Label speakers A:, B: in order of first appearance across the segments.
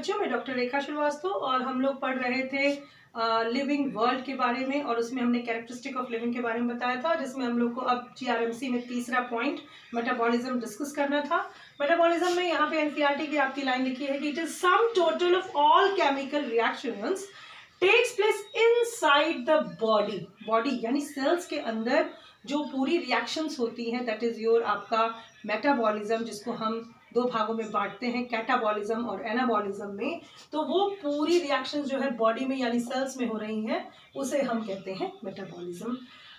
A: बच्चों, मैं डॉक्टर रेखा श्रीवास्तव और हम लोग पढ़ रहे थे लिविंग वर्ल्ड के बारे में और उसमें हमने कैरेक्टरिस्टिक ऑफ लिविंग के बारे में बताया था, जिसमें हम लोग को अब जीआरएमसी में तीसरा पॉइंट मेटाबॉलिज्म डिस्कस करना था। मेटाबॉलिज्म में यहाँ पे एनसीईआरटी की आपकी लाइन लिखी है कि it is sum total of all chemical reactions takes place inside the body यानी सेल्स के अंदर जो पूरी रिएक्शंस होती हैं, दैट इज योर आपका मेटाबॉलिज्म, जिसको हम दो भागों में बांटते हैं, कैटाबॉलिज्म और एनाबॉलिज्म में। तो वो पूरी रिएक्शंस जो है बॉडी में यानी सेल्स में हो रही हैं, उसे हम कहते हैं मेटाबॉलिज्म।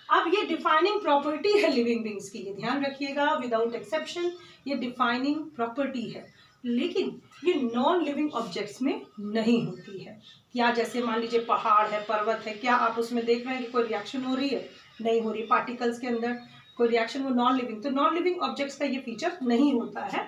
A: अब ये डिफाइनिंग प्रॉपर्टी है लिविंग बींग्स की, ये ध्यान रखिएगा, विदाउट एक्सेप्शन ये डिफाइनिंग प्रॉपर्टी है, लेकिन ये नॉन लिविंग ऑब्जेक्ट्स में नहीं होती है। या जैसे मान लीजिए पहाड़ है, पर्वत है, क्या आप उसमें देख रहे हैं कि कोई रिएक्शन हो रही है? नहीं हो रही। पार्टिकल्स के अंदर कोई रिएक्शन, वो नॉन लिविंग, तो नॉन लिविंग ऑब्जेक्ट्स का ये फीचर नहीं होता है।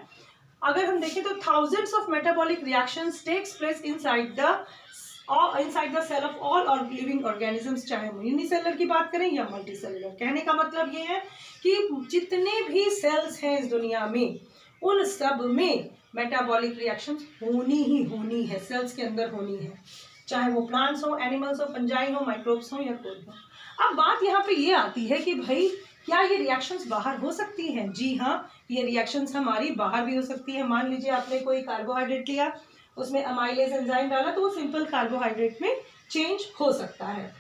A: अगर हम देखें तो thousands of metabolic reactions takes place inside the cell of all और लिविंग ऑर्गेनिजम्स, चाहे हम यूनिसेलुलर की बात करें या मल्टीसेलुलर। कहने का मतलब ये है कि जितने भी सेल्स हैं इस दुनिया में, उन सब में मेटाबॉलिक रिएक्शंस होनी ही होनी है, सेल्स के अंदर होनी है, चाहे वो प्लांट्स हो, एनिमल्स हो, फंजाई हो, माइक्रोब्स हो या कोई हो। अब बात यहाँ पे ये आती है कि भाई क्या ये रिएक्शंस बाहर हो सकती हैं? जी हाँ, ये रिएक्शंस हमारी बाहर भी हो सकती है। मान लीजिए आपने कोई कार्बोहाइड्रेट लिया, उसमें अमाइलेज एंजाइम डाला, तो वो सिंपल कार्बोहाइड्रेट में चेंज हो सकता है।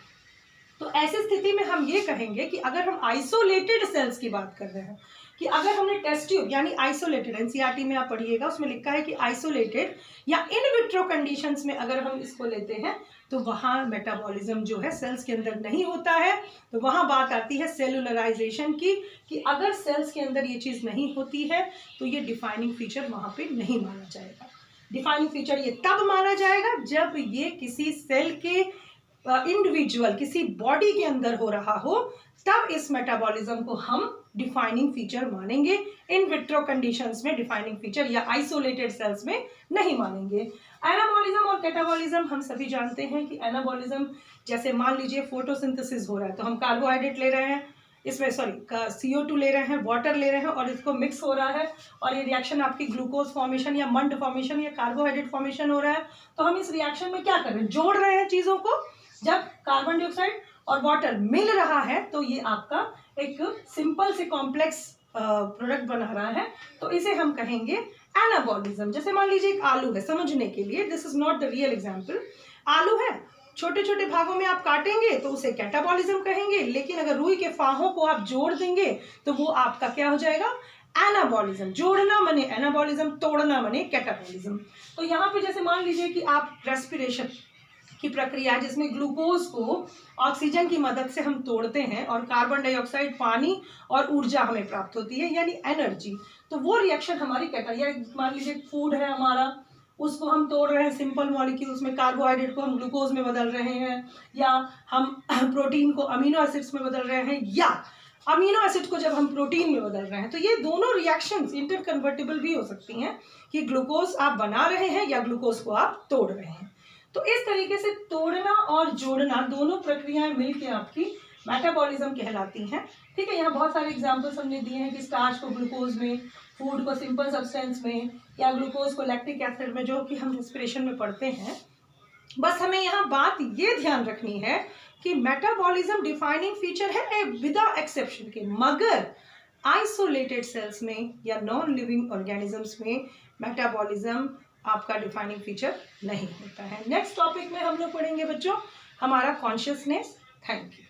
A: तो ऐसी स्थिति में हम ये कहेंगे कि अगर हम आइसोलेटेड सेल्स की बात कर रहे हैं, कि अगर हमने टेस्ट ट्यूब यानी आइसोलेटेड, एनसीईआरटी में आप पढ़िएगा, उसमें लिखा है कि आइसोलेटेड या इन विट्रो कंडीशंस में अगर हम इसको लेते हैं तो वहाँ मेटाबॉलिज्म जो है सेल्स के अंदर नहीं होता है। तो वहाँ बात आती है सेलुलराइजेशन की, कि अगर सेल्स के अंदर ये चीज़ नहीं होती है तो ये डिफाइनिंग फीचर वहाँ पे नहीं माना जाएगा। डिफाइनिंग फीचर ये तब माना जाएगा जब ये किसी सेल के इंडिविजुअल, किसी बॉडी के अंदर हो रहा हो, तब इस मेटाबॉलिज्म को हम डिफाइनिंग फीचर मानेंगे। इन विट्रो कंडीशंस में डिफाइनिंग फीचर या आइसोलेटेड सेल्स में नहीं मानेंगे। एनाबॉलिज्म और कैटाबॉलिज्म हम सभी जानते हैं कि एनाबॉलिज्म, जैसे मान लीजिए फोटोसिंथेसिस हो रहा है, तो हम कार्बोहाइड्रेट ले रहे हैं, इसमें CO2 ले रहे हैं, वाटर ले रहे हैं और इसको मिक्स हो रहा है और ये रिएक्शन आपकी ग्लूकोज फॉर्मेशन या मंड फॉर्मेशन या कार्बोहाइड्रेट फॉर्मेशन हो रहा है। तो हम इस रिएक्शन में क्या कर रहे हैं? जोड़ रहे हैं चीज़ों को। जब कार्बन डाइऑक्साइड और वाटर मिल रहा है तो ये आपका एक सिंपल से कॉम्प्लेक्स प्रोडक्ट बना रहा है, तो इसे हम कहेंगे एनाबॉलिज्म। जैसे मान लीजिए एक आलू है, समझने के लिए, this is not the real example, आलू है, छोटे छोटे भागों में आप काटेंगे तो उसे कैटाबॉलिज्म कहेंगे, लेकिन अगर रुई के फाहों को आप जोड़ देंगे तो वो आपका क्या हो जाएगा? एनाबॉलिज्म। जोड़ना माने एनाबॉलिज्म, तोड़ना माने कैटाबॉलिज्म। तो यहाँ पे जैसे मान लीजिए कि आप रेस्पिरेशन की प्रक्रिया है जिसमें ग्लूकोज को ऑक्सीजन की मदद से हम तोड़ते हैं और कार्बन डाइऑक्साइड, पानी और ऊर्जा हमें प्राप्त होती है यानी एनर्जी, तो वो रिएक्शन हमारी कैटा, या मान लीजिए फूड है हमारा, उसको हम तोड़ रहे हैं सिंपल मॉलिक्यूल्स में, कार्बोहाइड्रेट को हम ग्लूकोज में बदल रहे हैं, या हम प्रोटीन को अमीनो एसिड्स में बदल रहे हैं, या अमीनो एसिड को जब हम प्रोटीन में बदल रहे हैं, तो ये दोनों रिएक्शंस इंटरकन्वर्टिबल भी हो सकती हैं कि ग्लूकोज आप बना रहे हैं या ग्लूकोज को आप तोड़ रहे हैं। तो इस तरीके से तोड़ना और जोड़ना दोनों प्रक्रियाएं मिलकर आपकी मेटाबॉलिज्म कहलाती हैं। ठीक है, यहाँ बहुत सारे एग्जांपल्स हमने दिए हैं कि स्टार्च को ग्लूकोज में, फूड को सिंपल सब्सटेंस में, या ग्लूकोज को लैक्टिक एसिड में, जो कि हम रेस्पिरेशन में पढ़ते हैं। बस हमें यहाँ बात ये ध्यान रखनी है कि मेटाबॉलिज्म डिफाइनिंग फीचर है विदाउट एक्सेप्शन के, मगर आइसोलेटेड सेल्स में या नॉन लिविंग ऑर्गेनिजम्स में मेटाबॉलिज्म आपका डिफाइनिंग फीचर नहीं होता है। नेक्स्ट टॉपिक में हम लोग पढ़ेंगे बच्चों हमारा कॉन्शियसनेस। Thank you.